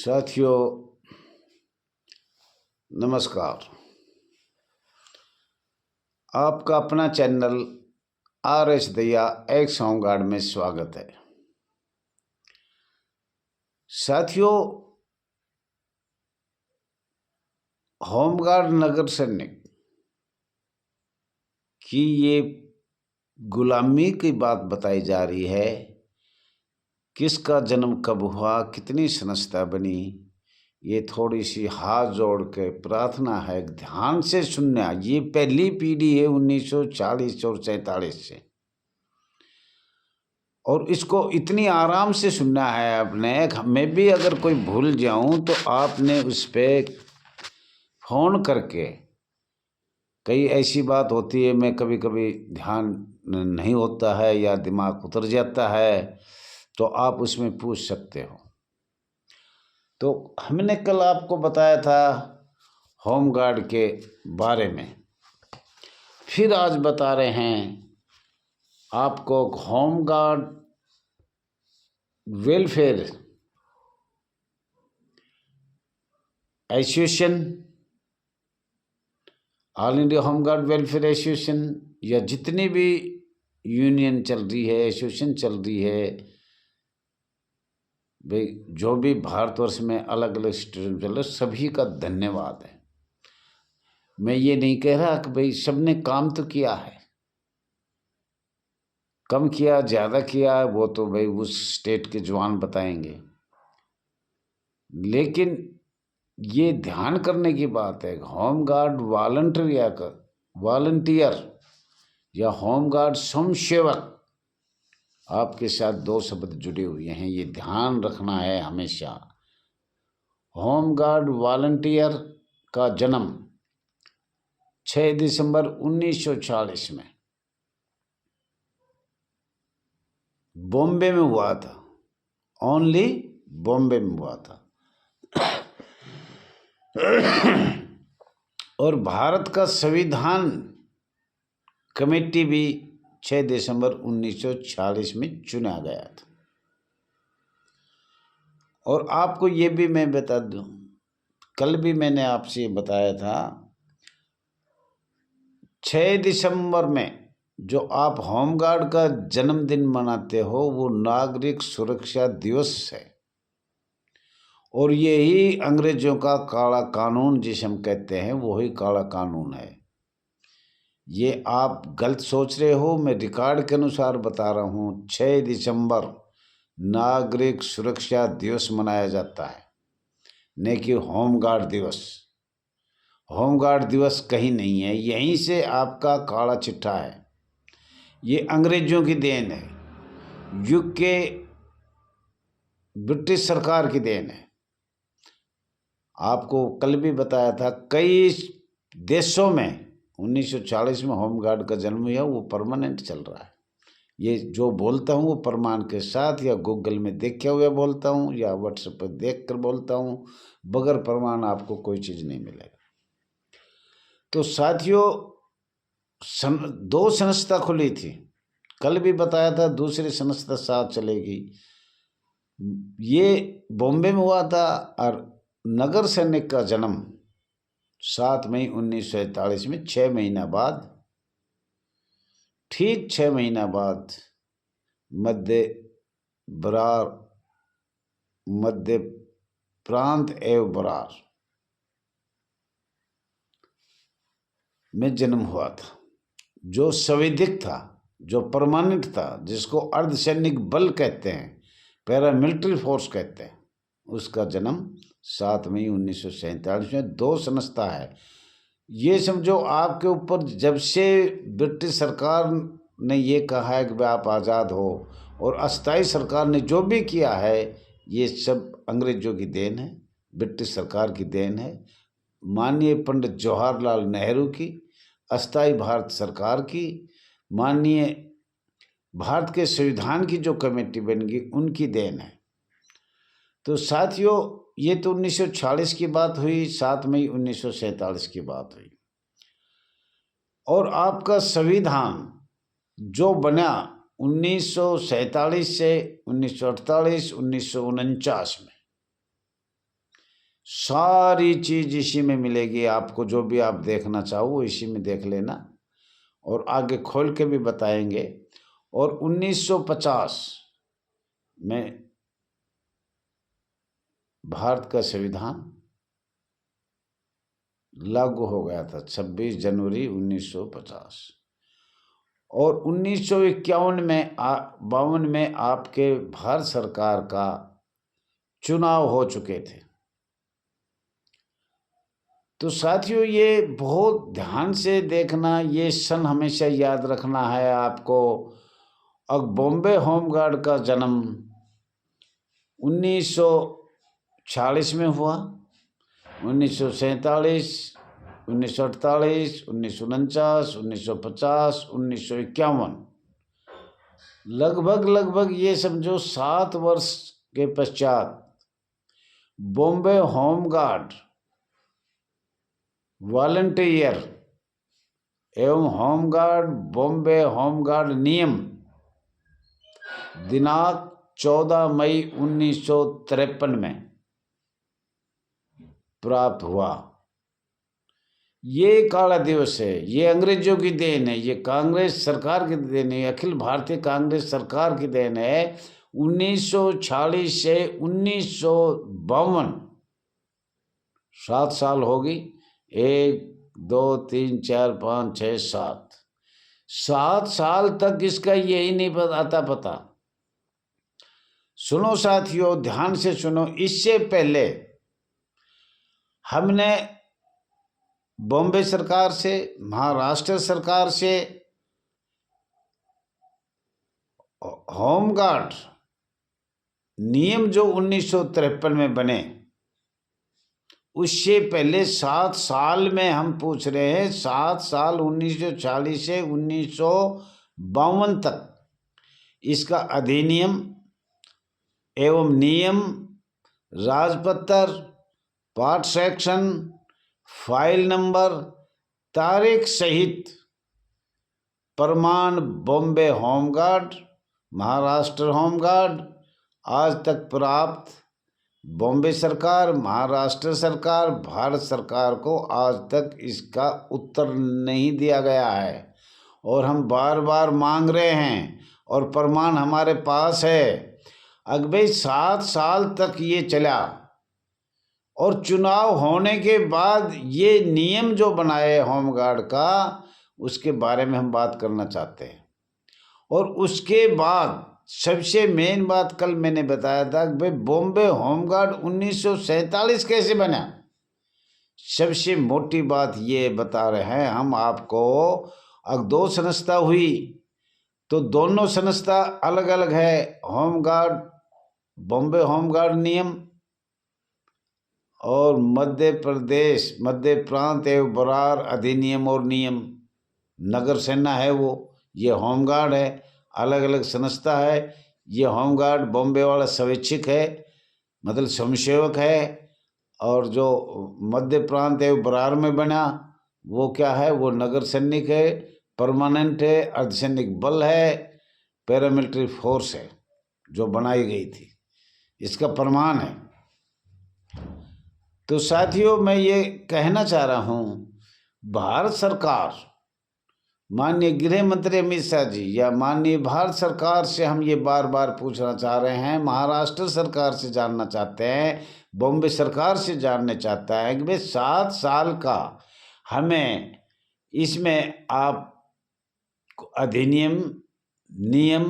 साथियों नमस्कार। आपका अपना चैनल RS दया एक्स होमगार्ड में स्वागत है। साथियों, होमगार्ड नगर सैनिक की ये गुलामी की बात बताई जा रही है। किसका जन्म कब हुआ, कितनी संस्था बनी, ये थोड़ी सी हाथ जोड़ के प्रार्थना है, ध्यान से सुनना। ये पहली पीढ़ी है 1940 और 47 से, और इसको इतनी आराम से सुनना है आपने। मैं भी अगर कोई भूल जाऊं तो आपने उस पर फोन करके, कई ऐसी बात होती है मैं कभी कभी ध्यान नहीं होता है या दिमाग उतर जाता है, तो आप उसमें पूछ सकते हो। तो हमने कल आपको बताया था होमगार्ड के बारे में, फिर आज बता रहे हैं आपको home guard welfare association, all India home guard welfare association, या जितनी भी यूनियन चल रही है, एसोसिएशन चल रही है भाई, जो भी भारतवर्ष में अलग अलग स्टेट चल रहे, सभी का धन्यवाद है। मैं ये नहीं कह रहा कि भाई सबने काम तो किया है, कम किया ज़्यादा किया, वो तो भाई उस स्टेट के जवान बताएंगे। लेकिन ये ध्यान करने की बात है, होमगार्ड वॉलंटियर या होमगार्ड स्वयंसेवक, आपके साथ दो शब्द जुड़े हुए हैं, ये ध्यान रखना है हमेशा। होमगार्ड वॉलंटियर का जन्म 6 दिसंबर 1940 में बॉम्बे में हुआ था। ओनली बॉम्बे में हुआ था। और भारत का संविधान कमेटी भी 6 दिसंबर 1940 में चुना गया था। और आपको ये भी मैं बता दूं, कल भी मैंने आपसे बताया था, 6 दिसंबर में जो आप होमगार्ड का जन्मदिन मनाते हो वो नागरिक सुरक्षा दिवस है। और यही अंग्रेजों का काला कानून जिसे हम कहते हैं, वही काला कानून है। ये आप गलत सोच रहे हो, मैं रिकॉर्ड के अनुसार बता रहा हूँ। 6 दिसंबर नागरिक सुरक्षा दिवस मनाया जाता है, न कि होमगार्ड दिवस। होमगार्ड दिवस कहीं नहीं है, यहीं से आपका काला चिट्ठा है। ये अंग्रेजों की देन है, यूके ब्रिटिश सरकार की देन है। आपको कल भी बताया था, कई देशों में 1940 में होमगार्ड का जन्म हुआ, वो परमानेंट चल रहा है। ये जो बोलता हूँ वो प्रमाण के साथ, या गूगल में देखे हुए बोलता हूँ, या व्हाट्सएप पर देख कर बोलता हूँ। बगैर प्रमाण आपको कोई चीज़ नहीं मिलेगा। तो साथियों, दो संस्था खुली थी, कल भी बताया था, दूसरी संस्था साथ चलेगी। ये बॉम्बे में हुआ था, और नगर सैनिक का जन्म 7 मई 1941 में, 6 महीना बाद, ठीक 6 महीना बाद मध्य प्रांत एवं बरार में जन्म हुआ था। जो संवैधिक था, जो परमानेंट था, जिसको अर्धसैनिक बल कहते हैं, पैरामिलिट्री फोर्स कहते हैं, उसका जन्म 7 मई 1947 में। दो संस्था है। ये समझो आपके ऊपर, जब से ब्रिटिश सरकार ने ये कहा है कि आप आज़ाद हो, और अस्थायी सरकार ने जो भी किया है, ये सब अंग्रेजों की देन है, ब्रिटिश सरकार की देन है। माननीय पंडित जवाहरलाल नेहरू की, अस्थायी भारत सरकार की, माननीय भारत के संविधान की जो कमेटी बन गई, उनकी देन है। तो साथियों, ये तो 1940 की बात हुई, 7 मई 1947 की बात हुई। और आपका संविधान जो बना 1947 से 1948, 1949 में, सारी चीज़ इसी में मिलेगी आपको, जो भी आप देखना चाहो इसी में देख लेना, और आगे खोल के भी बताएंगे। और 1950 में भारत का संविधान लागू हो गया था, 26 जनवरी 1950। और 1951 में 52 में आपके भारत सरकार का चुनाव हो चुके थे। तो साथियों, ये बहुत ध्यान से देखना, ये सन हमेशा याद रखना है आपको। अब बॉम्बे होमगार्ड का जन्म 1946 में हुआ, 1947, 1948, 1949, 1950, 1951, लगभग ये समझो 7 वर्ष के पश्चात बॉम्बे होमगार्ड वॉलंटियर एवं होमगार्ड बॉम्बे होमगार्ड नियम दिनांक 14 मई 1953 में प्राप्त हुआ। ये काला दिवस है, ये अंग्रेजों की देन है, ये कांग्रेस सरकार की देन है, अखिल भारतीय कांग्रेस सरकार की देन है। 1946 से 1952 7 साल होगी, 1 2 3 4 5 6 7 साल तक इसका यही नहीं आता पता। सुनो साथियों, ध्यान से सुनो, इससे पहले हमने बॉम्बे सरकार से, महाराष्ट्र सरकार से होमगार्ड नियम जो 1953 में बने, उससे पहले 7 साल में हम पूछ रहे हैं, 7 साल 1940 से 1952 तक इसका अधिनियम एवं नियम, राजपत्र, पार्ट सेक्शन, फाइल नंबर, तारीख सहित प्रमाण बॉम्बे होमगार्ड, महाराष्ट्र होमगार्ड आज तक प्राप्त बॉम्बे सरकार, महाराष्ट्र सरकार, भारत सरकार को आज तक इसका उत्तर नहीं दिया गया है। और हम बार बार मांग रहे हैं और प्रमाण हमारे पास है। अगर भाई 7 साल तक ये चला और चुनाव होने के बाद ये नियम जो बनाए होमगार्ड का, उसके बारे में हम बात करना चाहते हैं। और उसके बाद सबसे मेन बात कल मैंने बताया था कि भाई बॉम्बे होमगार्ड 1947 कैसे बना। सबसे मोटी बात ये बता रहे हैं हम आपको। अगर 2 संस्था हुई तो दोनों संस्था अलग अलग है। होमगार्ड बॉम्बे होमगार्ड नियम और मध्य प्रांत एवं बरार अधिनियम और नियम, नगर सेना है वो, ये होमगार्ड है, अलग अलग संस्था है। ये होमगार्ड बॉम्बे वाला स्वैच्छिक है, मतलब स्वयंसेवक है। और जो मध्य प्रांत एवं बरार में बना वो क्या है, वो नगर सैनिक है, परमानेंट है, अर्धसैनिक बल है, पैरामिलिट्री फोर्स है जो बनाई गई थी, इसका प्रमाण है। तो साथियों, मैं ये कहना चाह रहा हूँ, भारत सरकार, माननीय गृह मंत्री अमित शाह जी या माननीय भारत सरकार से हम ये बार बार पूछना चाह रहे हैं, महाराष्ट्र सरकार से जानना चाहते हैं, बॉम्बे सरकार से जानना चाहता है कि भाई 7 साल का हमें इसमें आप अधिनियम, नियम,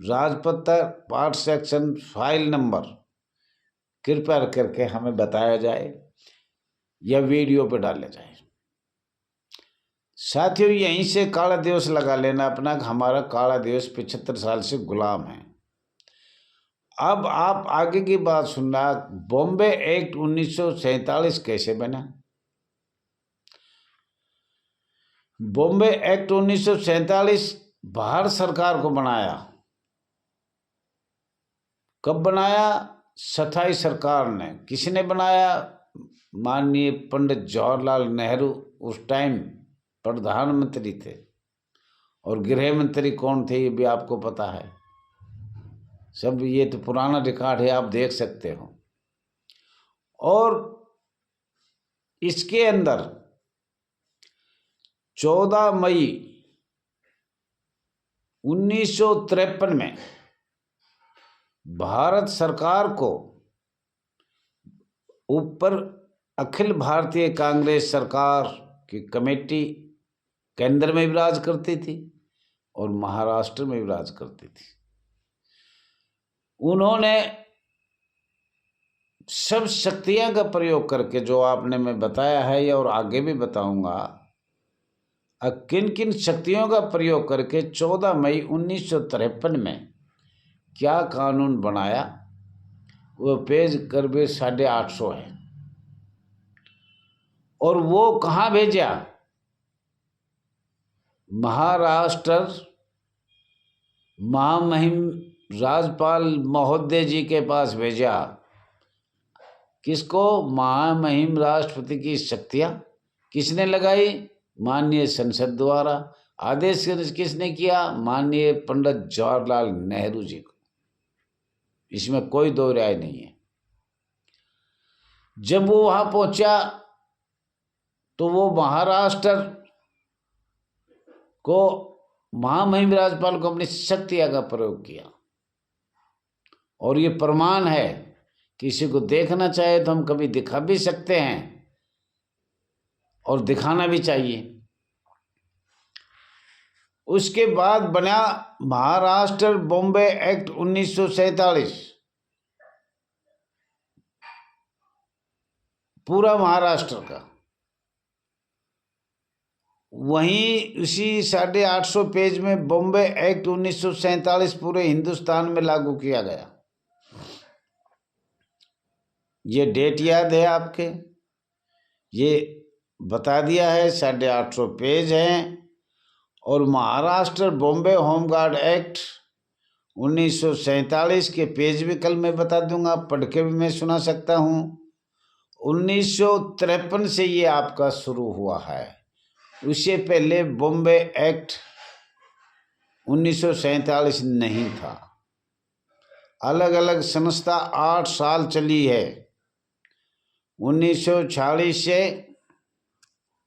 राजपत्र, पार्ट सेक्शन, फाइल नंबर कृपया करके हमें बताया जाए या वीडियो पे डाला जाए। साथियों, यहीं से काला दिवस लगा लेना अपना, हमारा काला दिवस 75 साल से गुलाम है। अब आप आगे की बात सुनना, बॉम्बे एक्ट 1947 कैसे बना। बॉम्बे एक्ट 1947 भारत सरकार को बनाया। कब बनाया? स्थायी सरकार ने। किसने बनाया? माननीय पंडित जवाहरलाल नेहरू उस टाइम प्रधानमंत्री थे। और गृह मंत्री कौन थे ये भी आपको पता है। सब ये तो पुराना रिकॉर्ड है, आप देख सकते हो। और इसके अंदर 14 मई 1953 में भारत सरकार को ऊपर अखिल भारतीय कांग्रेस सरकार की कमेटी केंद्र में विराज करती थी और महाराष्ट्र में विराज करती थी। उन्होंने सब शक्तियां का प्रयोग करके, जो आपने मैं बताया है और आगे भी बताऊंगा, किन किन शक्तियों का प्रयोग करके 14 मई 1953 में क्या कानून बनाया, वो पेज करीब 850 है। और वो कहाँ भेजा? महाराष्ट्र महामहिम राज्यपाल महोदय जी के पास भेजा। किसको? महामहिम राष्ट्रपति की शक्तियां किसने लगाई? माननीय संसद द्वारा। आदेश किसने किया? माननीय पंडित जवाहरलाल नेहरू जी को। इसमें कोई दो राय नहीं है। जब वो वहां पहुंचा तो वो महाराष्ट्र को महामहिम राज्यपाल को अपनी शक्तियां का प्रयोग किया। और ये प्रमाण है, किसी को देखना चाहे तो हम कभी दिखा भी सकते हैं और दिखाना भी चाहिए। उसके बाद बना महाराष्ट्र बॉम्बे एक्ट 1947। पूरा महाराष्ट्र का, वहीं उसी 850 पेज में बॉम्बे एक्ट 1947 पूरे हिंदुस्तान में लागू किया गया। ये डेट याद है आपके? ये बता दिया है, 850 पेज हैं। और महाराष्ट्र बॉम्बे होमगार्ड एक्ट 1947 के पेज भी कल मैं बता दूंगा, पढ़ के भी मैं सुना सकता हूँ। 1953 से ये आपका शुरू हुआ है। उससे पहले बॉम्बे एक्ट 1947 नहीं था। अलग अलग संस्था 8 साल चली है, 1946 से